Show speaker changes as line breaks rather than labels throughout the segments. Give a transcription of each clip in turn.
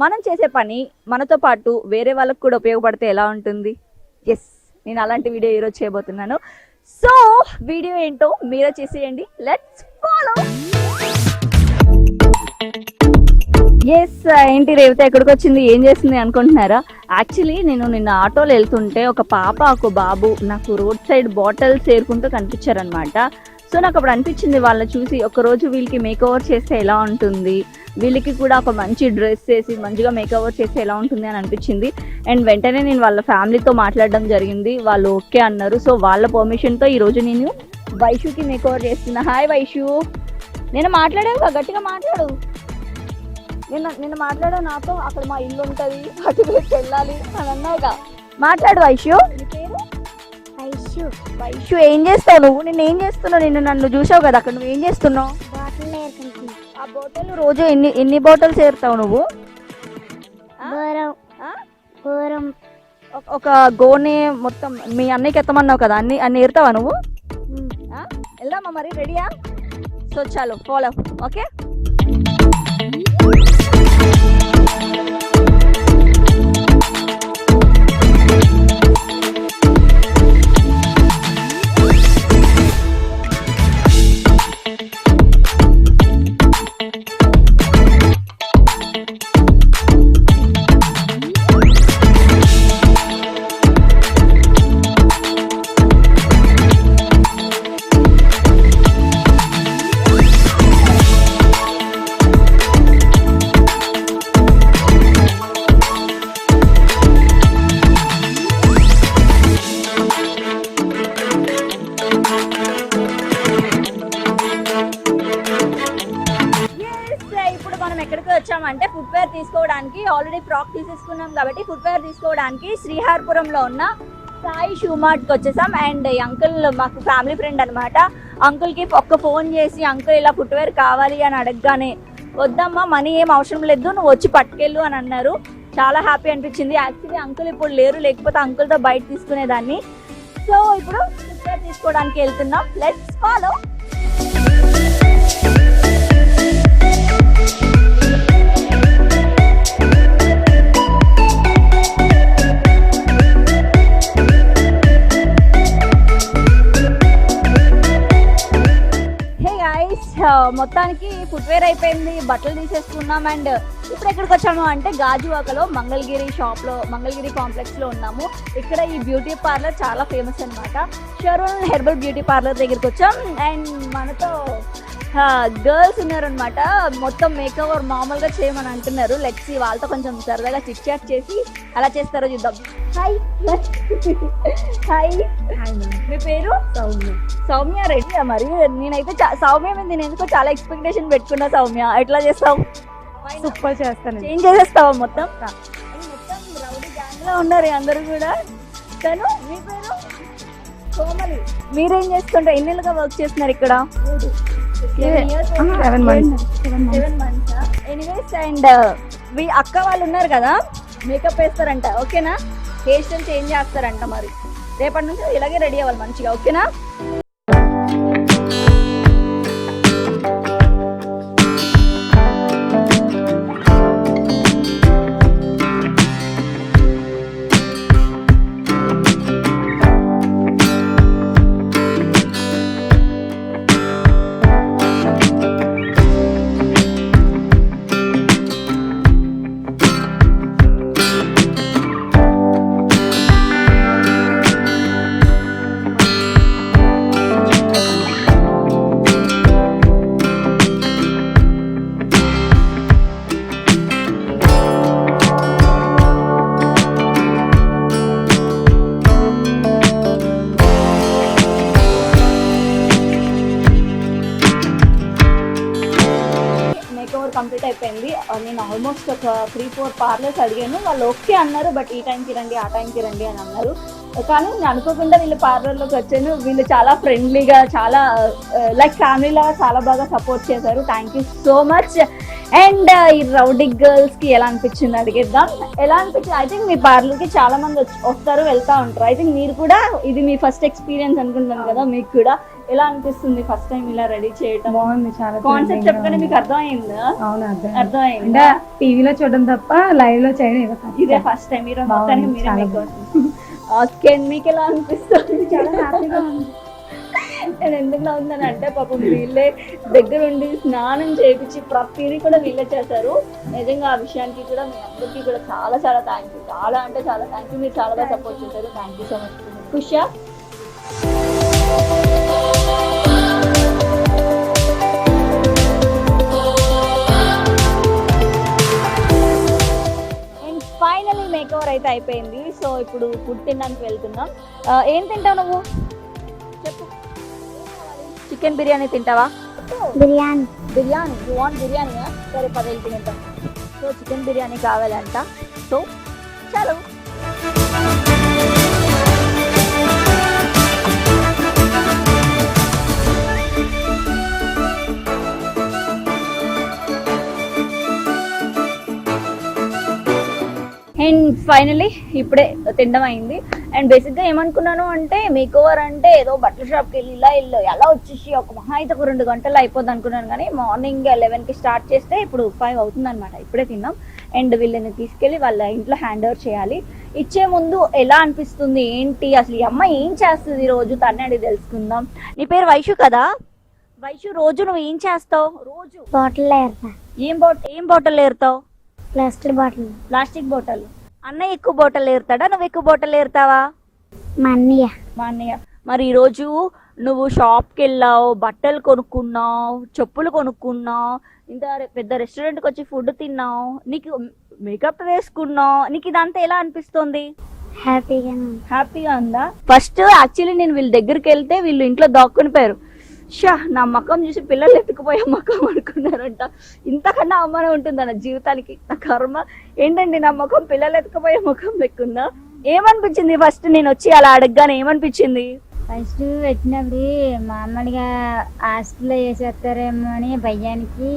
మనం చేసే పని మనతో పాటు వేరే వాళ్ళకు కూడా ఉపయోగపడితే ఎలా ఉంటుంది? ఎస్, నేను అలాంటి వీడియో ఈరోజు చేయబోతున్నాను. సో వీడియో ఏంటో మీరే చేసేయండి. Let's follow. ఎస్, ఏంటి రేవతి ఎక్కడికి వచ్చింది, ఏం చేస్తుంది అనుకుంటున్నారా? యాక్చువల్లీ నేను నిన్న ఆటోలో వెళ్తుంటే ఒక పాప ఒక బాబు నాకు రోడ్ సైడ్ బాటిల్స్ ఏరుకుంటూ కనిపించారనమాట. సో నాకు అప్పుడు అనిపించింది వాళ్ళని చూసి ఒకరోజు వీళ్ళకి మేకఓవర్ చేస్తే ఎలా ఉంటుంది, వీళ్ళకి కూడా ఒక మంచి డ్రెస్ వేసి మంచిగా మేకఓవర్ చేస్తే ఎలా ఉంటుంది అని అనిపించింది. అండ్ వెంటనే నేను వాళ్ళ ఫ్యామిలీతో మాట్లాడడం జరిగింది, వాళ్ళు ఓకే అన్నారు. సో వాళ్ళ పర్మిషన్తో ఈరోజు నేను వైషుకి మేకఓవర్ చేస్తున్నా. హాయ్ వైషు, నేను మాట్లాడావుగా, గట్టిగా మాట్లాడు. నిన్న మాట్లాడావు నాతో, అక్కడ మా ఇల్లు ఉంటుంది అటు వైపు వెళ్ళాలి అని అన్నావుగా, మాట్లాడు వైషు. నీ పేరు
వైషు.
వైషు, ఏం చేస్తావు నువ్వు? నిన్న ఏం చేస్తున్నావు? నన్ను చూసావు కదా అక్కడ, నువ్వు ఏం చేస్తున్నావు?
బాటిల్ ఏరుకుంటున్నా.
ఆ బాటిల్ రోజు ఎన్ని బాటిల్స్ ఏరుతావు నువ్వు?
ఘోరం.
ఒక గోని మొత్తం మీ అన్నయ్యకి ఎత్తమన్నావు కదా, అన్ని ఏరుతావా నువ్వు? వెళ్దామా మరి, రెడీయా? సో చాలు, ఫాలో. ఓకే, ఎక్కడికి వచ్చామంటే ఫుట్వేర్ తీసుకోవడానికి. ఆల్రెడీ ఫ్రాక్ తీసేసుకున్నాం కాబట్టి ఫుట్వేర్ తీసుకోవడానికి శ్రీహార్పురంలో ఉన్న సాయి షూ మార్ట్కి వచ్చేసాం. అండ్ ఈ అంకుల్ మాకు ఫ్యామిలీ ఫ్రెండ్ అనమాట. అంకుల్కి ఒక్క ఫోన్ చేసి అంకుల్ ఇలా ఫుట్వేర్ కావాలి అని అడగగానే వద్దమ్మా మనీ ఏం అవసరం లేదు, నువ్వు వచ్చి పట్టుకెళ్ళు అని అన్నారు. చాలా హ్యాపీ అనిపించింది. యాక్చువల్లీ అంకుల్ ఇప్పుడు లేరు, లేకపోతే అంకుల్తో బయట తీసుకునేదాన్ని. సో ఇప్పుడు ఫుట్వేర్ తీసుకోవడానికి వెళ్తున్నాం. Let's follow. మొత్తానికి ఫుట్వేర్ అయిపోయింది, బట్టలు తీసేసుకున్నాం. అండ్ ఇప్పుడు ఎక్కడికి వచ్చాము అంటే గాజువాకలో మంగళగిరి షాప్లో, మంగళగిరి కాంప్లెక్స్లో ఉన్నాము. ఇక్కడ ఈ బ్యూటీ పార్లర్ చాలా ఫేమస్ అనమాట. షరోన్ హెర్బల్ బ్యూటీ పార్లర్ దగ్గరికి వచ్చాం. అండ్ మనతో గర్ల్స్ ఉన్నారనమాట. మొత్తం మేకఓవర్ మామూలుగా చేయమని అంటున్నారు. లెట్స్ వాళ్ళతో కొంచెం సరదాగా చిట్ చాట్ చేసి అలా చేస్తారో చూద్దాం. హాయ్ హాయ్, మీ పేరు?
సౌమ్య.
సౌమ్య, రెడీ మరి? నేనైతే సౌమ్య మీద నేను ఎందుకో చాలా ఎక్స్పెక్టేషన్ పెట్టుకున్నా. సౌమ్య, ఎట్లా చేస్తావు?
సూపర్ చేస్తాను.
చేంజ్ చేసేస్తావా మొత్తం? మొత్తం రౌడీ గ్యాంగ్ లో ఉన్నారు అందరూ కూడా. తను, మీ పేరు? కోమలి. మీరేం చేసుకుంటారు? ఎన్నేళ్ళుగా వర్క్ చేస్తున్నారు ఇక్కడ?
7 months.
ఎనీవేస్, అండ్ మీ అక్క వాళ్ళు ఉన్నారు కదా, మేకప్ వేస్తారంట, ఓకేనా? హెయిర్ స్టైల్ చేంజ్ చేస్తారంట. మరి రేపటి నుంచి ఇలాగే రెడీ అవ్వాలి మంచిగా, ఓకేనా? కంప్లీట్ అయిపోయింది. నేను ఆల్మోస్ట్ ఒక 3-4 పార్లర్స్ అడిగాను, వాళ్ళు ఓకే అన్నారు. బట్ ఈ టైంకి రండి, ఆ టైంకి రండి అని అన్నారు. కానీ నేను అనుకోకుండా వీళ్ళ పార్లర్లోకి వచ్చాను. వీళ్ళు చాలా ఫ్రెండ్లీగా, చాలా లైక్ ఫ్యామిలీలా చాలా బాగా సపోర్ట్ చేశారు. Thank you so much. And ఈ రౌడీ గర్ల్స్కి ఎలా అనిపించింది అడిగేద్దాం. ఎలా అనిపించింది? ఐ థింక్ మీ పార్లర్కి చాలా మంది వస్తారు, వెళ్తూ ఉంటారు. ఐ థింక్ మీరు కూడా ఇది మీ ఫస్ట్ ఎక్స్పీరియన్స్ అనుకుంటాను కదా, మీకు కూడా ఎలా అనిపిస్తుంది ఫస్ట్ టైం ఇలా రెడీ చేయటం?
బాగుంది, చాలా
కాన్సెప్ట్ చెప్పగానే మీకు అర్థమైందా?
అవును, అర్థం.
అర్థమైందా?
అంటే టీవీలో చూడడం తప్ప లైవ్ లో చేయడం
ఇదే ఫస్ట్ టైం. మీరు మొత్తానికి మీరే
చాలా
ఓకే, మీకు ఎలా అనిపిస్తుంది?
చాలా హ్యాపీగా ఉంది.
నేను ఎందుకు నవ్వుతున్నాను అంటే పాపం వీళ్ళే దగ్గరుండి స్నానం చేయించి ప్రతిదీ కూడా వీళ్ళే చేశారు. నిజంగా ఆ విషయానికి కూడా మీ అందరికీ కూడా చాలా చాలా థ్యాంక్ యూ. చాలా అంటే చాలా థ్యాంక్ యూ. మీరు చాలా బాగా సపోర్ట్ చేశారు. Thank you so much. Khusha finally makeover అయితే అయిపోయింది. సో ఇప్పుడు ఫుడ్ తినడానికి వెళ్తున్నాం. ఏం తింటావు నువ్వు చెప్పు? చికెన్ బిర్యానీ తింటావా?
బిర్యానీ.
బిర్యానీ యూ వాంట్ బిర్యానీయా? సరే పదేళ్ళు తినేద్దాం. సో చికెన్ బిర్యానీ కావాలంట. సో చలో. అండ్ ఫైనలీ ఇప్పుడే తినడం అయింది. అండ్ బేసిక్గా ఏమనుకున్నాను అంటే మేక్ ఓవర్ అంటే ఏదో బట్టల షాప్కి వెళ్ళి ఇలా ఎలా వచ్చేసి ఒక మహా అయితే ఒక 2 గంటలు అయిపోద్ది అనుకున్నాను. కానీ మార్నింగ్ 11కి స్టార్ట్ చేస్తే ఇప్పుడు 5 అవుతుంది అనమాట. ఇప్పుడే తిన్నాం. అండ్ వీళ్ళని తీసుకెళ్ళి వాళ్ళ ఇంట్లో హ్యాండ్ ఓవర్ చేయాలి. ఇచ్చే ముందు ఎలా అనిపిస్తుంది ఏంటి అసలు ఈ అమ్మాయి ఏం చేస్తుంది రోజు తన్నే అడిగి తెలుసుకుందాం. నీ పేరు వైషు కదా? వైషు, రోజు నువ్వు ఏం చేస్తావు? రోజు
బాటిల్ ఏరుతా.
ఏం బాటిల్ ఏరుతావు?
Plastic bottle.
Plastic bottle. అన్నయ్య ఎక్కువ బాటిల్ ఏరుతాడా, నువ్వు ఎక్కువ బాటిల్ ఏరుతావా?
మా అన్నయ్య.
మా అన్నయ్య. మరి ఈరోజు నువ్వు షాప్కి వెళ్ళావు, బట్టలు కొనుక్కున్నావు, చెప్పులు కొనుక్కున్నావు, ఇంత పెద్ద రెస్టారెంట్కి వచ్చి ఫుడ్ తిన్నావు, నీకు మేకప్ వేసుకున్నావు, నీకు ఇదంతా ఎలా అనిపిస్తుంది? హ్యాపీగా ఉందా? ఫస్ట్ యాక్చువల్లీ నేను వీళ్ళ దగ్గరికి వెళ్తే వీళ్ళు ఇంట్లో దాక్కుని పోయారు. షా, నా ముఖం చూసి పిల్లలు ఎత్తుకుపోయే ముఖం అనుకున్నారంట. ఇంతకన్నా అవమానం ఉంటుంది నా జీవితానికి. నా కర్మ ఏంటండి, నా ముఖం పిల్లలు ఎత్తుకుపోయే ముఖం లెక్కుందా? ఏమనిపించింది ఫస్ట్ నేను వచ్చి అలా అడగగానే ఏమనిపించింది?
ఫస్ట్ వచ్చినప్పుడు మామూలుగా హాస్టల్లో వేసేస్తారేమో అని భయానికి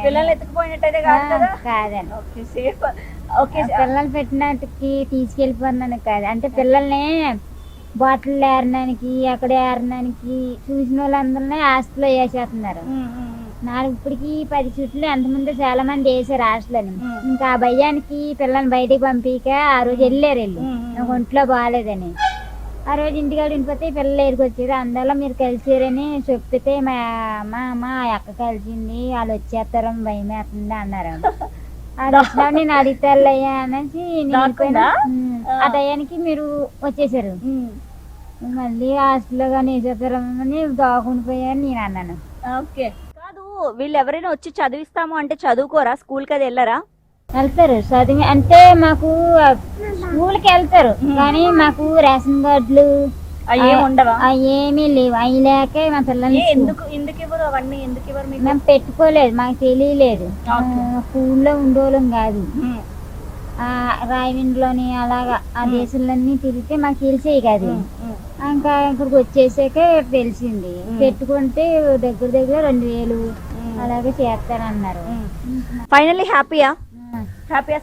పిల్లలు ఎత్తుకుపోయినట్టయితే కాదు కదా?
కాదండి.
Okay, safe. ఓకే,
పిల్లలు పెట్టినట్టుకి తీసుకెళ్ళిపోతున్నాను కాదు. అంటే పిల్లల్ని బాటిల్ ఏరడానికి అక్కడ ఏరడానికి చూసిన వాళ్ళందరినీ హాస్టల్లో వేసేస్తున్నారు. నాకు ఇప్పటికి 10 చుట్లు ఎంతమంది చాలా మంది వేసారు హాస్టల్. ఇంకా ఆ భయానికి పిల్లల్ని బయటికి పంపిక ఆ రోజు వెళ్ళారు. నాకు ఒంట్లో బాగాలేదని ఆ రోజు ఇంటికాడ ఉండిపోతే పిల్లలు ఎరుకొచ్చారు. అందువల్ల మీరు కలిసారని చెప్తే మా అక్క కలిసింది, వాళ్ళు వచ్చేస్తారని భయం వేస్తుంది అన్నారు. అది వచ్చినా నేను అడిగితేయ్యా అనేసి ఆ టయానికి మీరు వచ్చేసారు. మళ్ళీ హాస్టల్లో కానీ వేసేస్తారని దాకుండిపోయాను నేను అన్నాను.
ఓకే, కాదు వీళ్ళు ఎవరైనా వచ్చి చదివిస్తాము అంటే చదువుకోరా? స్కూల్కి అది వెళ్ళరా?
వెళ్తారు చదివి అంటే మాకు స్కూల్కి వెళ్తారు కానీ మాకు రేషన్ కార్డులు ఏమీ లేవు. అవి లేక మా పిల్లల్ని మేము పెట్టుకోలేదు, మాకు తెలియలేదు. స్కూల్లో ఉండేవాళ్ళం కాదు. రాయవిండ్లోని అలాగా ఆ దేశంలోని తిరిగితే మాకు తెలిసేవి కాదు. ఇంకా ఇక్కడికి వచ్చేసాక తెలిసింది. పెట్టుకుంటే దగ్గర 2000 అలాగే చేస్తానన్నారు.
ఫైనల్లీ హ్యాపీయా?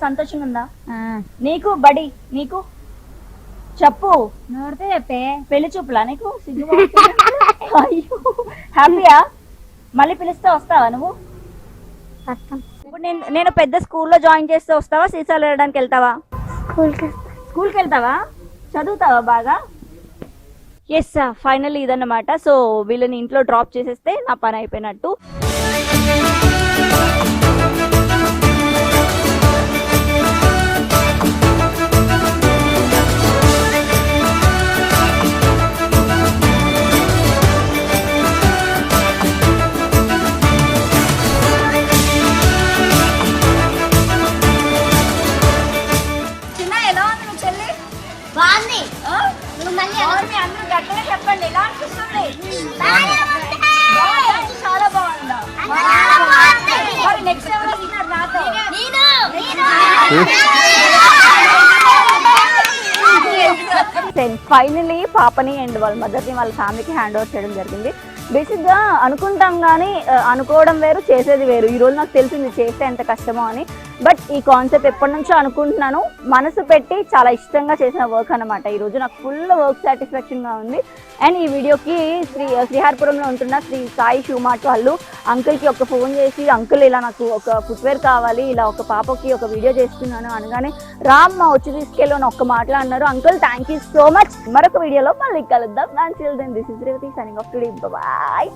సంతోషంగా ఉందా నీకు? బడి నీకు చెప్పు,
నోడితే చెప్పే.
పెళ్లి చూపులా నీకు? అయ్యో, హ్యాపీయా? మళ్ళీ పిలిస్తే వస్తావా నువ్వు? ఇప్పుడు నేను పెద్ద స్కూల్లో జాయిన్ చేస్తే వస్తావా? సీసాలు వెళ్ళడానికి వెళ్తావా? స్కూల్కి వెళ్తావా? చదువుతావా బాగా? ఎస్, ఫైనల్లీ ఇదన్నమాట. సో వీళ్ళని ఇంట్లో డ్రాప్ చేసేస్తే నా పని అయిపోయినట్టు. చెప్పండి ఎలా అనిపిస్తుంది? చాలా బాగుందా? నెక్స్ట్ ఎవరో విన్నారు నాతో? ఫైనలీ పాపని అండ్ వాళ్ళ మదర్ని వాళ్ళ ఫ్యామిలీకి హ్యాండ్ ఓవర్ చేయడం జరిగింది. బేసిక్గా అనుకుంటాం కానీ అనుకోవడం వేరు, చేసేది వేరు. ఈరోజు నాకు తెలిసింది చేస్తే ఎంత కష్టమో అని. బట్ ఈ కాన్సెప్ట్ ఎప్పటి నుంచో అనుకుంటున్నాను, మనసు పెట్టి చాలా ఇష్టంగా చేసిన వర్క్ అనమాట. ఈరోజు నాకు ఫుల్ వర్క్ సాటిస్ఫాక్షన్గా ఉంది. అండ్ ఈ వీడియోకి శ్రీహరిపురంలో ఉంటున్న శ్రీ సాయి షూ మార్ట్ వాళ్ళు అంకుల్కి ఒక ఫోన్ చేసి, అంకుల్ ఇలా నాకు ఒక ఫుట్వేర్ కావాలి, ఇలా ఒక పాపకి ఒక వీడియో చేస్తున్నాను అనగానే రామ్మ వచ్చి తీసుకెళ్ళి అని ఒక్క మాటలు అన్నారు. Uncle thank you so much. మరొక వీడియోలో మళ్ళీ కలుద్దాం. This is Revathi signing off today. Bye.